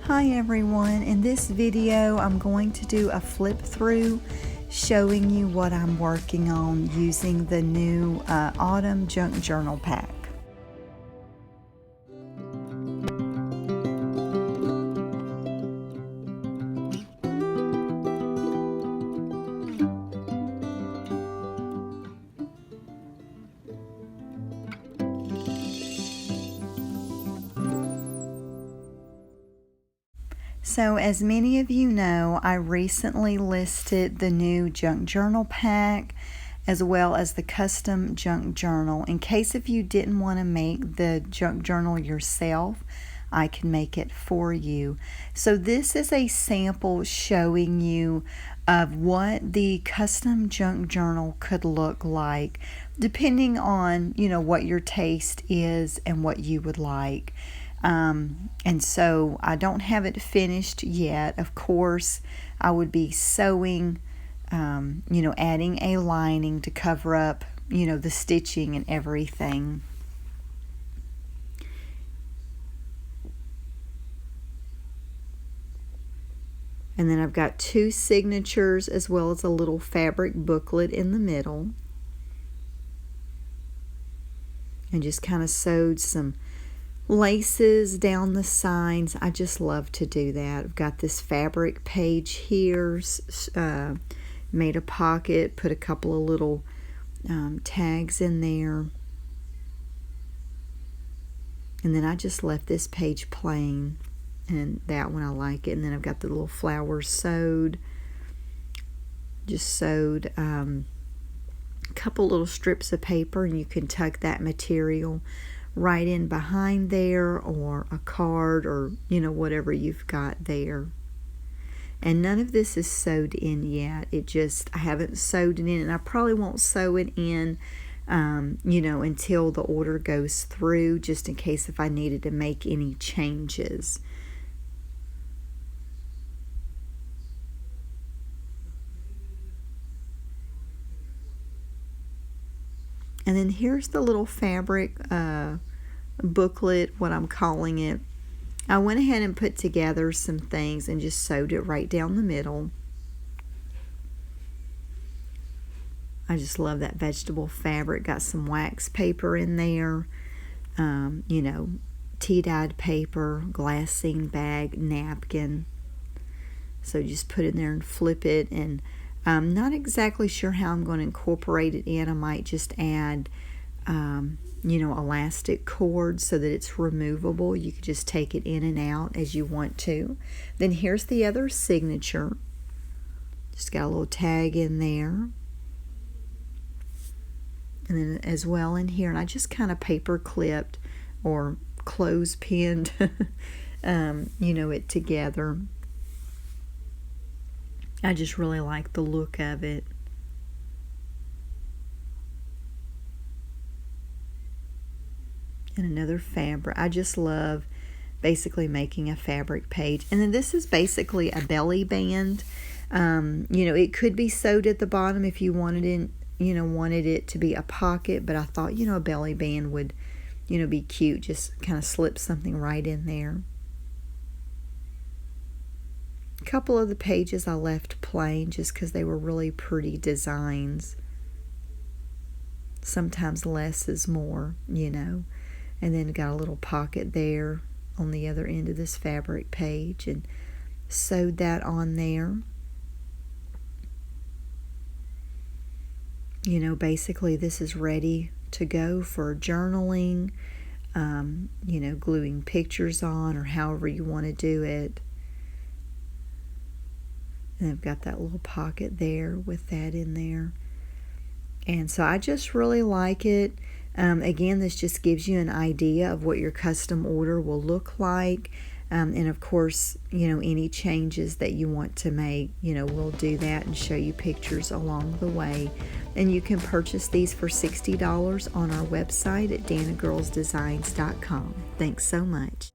Hi everyone, in this video I'm going to do a flip through showing you what I'm working on using the new Autumn Junk Journal Pack. So as many of you know, I recently listed the new junk journal pack as well as the custom junk journal. In case if you didn't want to make the junk journal yourself, I can make it for you. So this is a sample showing you of what the custom junk journal could look like, depending on, what your taste is and what you would like. And so I don't have it finished yet. Of course, I would be sewing, adding a lining to cover up, the stitching and everything. And then I've got 2 signatures as well as a little fabric booklet in the middle. And just kind of sewed some laces down the sides. I just love to do that. I've got this fabric page here, made a pocket, put a couple of little tags in there, and then I just left this page plain, and that one I like it. And then I've got the little flowers sewed, just sewed a couple little strips of paper, and you can tuck that material right in behind there, or a card, or whatever you've got there. And none of this is sewed in yet. I haven't sewed it in, and I probably won't sew it in until the order goes through, just in case if I needed to make any changes. And then here's the little fabric booklet, what I'm calling it. I went ahead and put together some things and just sewed it right down the middle. I just love that vegetable fabric. Got some wax paper in there, tea-dyed paper, glassine bag, napkin. So just put it in there and flip it. And I'm not exactly sure how I'm going to incorporate it in. I might just add elastic cord so that it's removable. You could just take it in and out as you want to. Then here's the other signature. Just got a little tag in there. And then as well in here, and I just kind of paper clipped or clothespined it together. I just really like the look of it. And another fabric. I just love basically making a fabric page. And then this is basically a belly band. It could be sewed at the bottom if you wanted it to be a pocket, but I thought, a belly band would, be cute. Just kind of slip something right in there. A couple of the pages I left plain just because they were really pretty designs. Sometimes less is more, And then got a little pocket there on the other end of this fabric page and sewed that on there. Basically this is ready to go for journaling, gluing pictures on, or however you want to do it. And I've got that little pocket there with that in there. And so I just really like it. Again, this just gives you an idea of what your custom order will look like. And of course, any changes that you want to make, we'll do that and show you pictures along the way. And you can purchase these for $60 on our website at danagirlsdesigns.com. Thanks so much.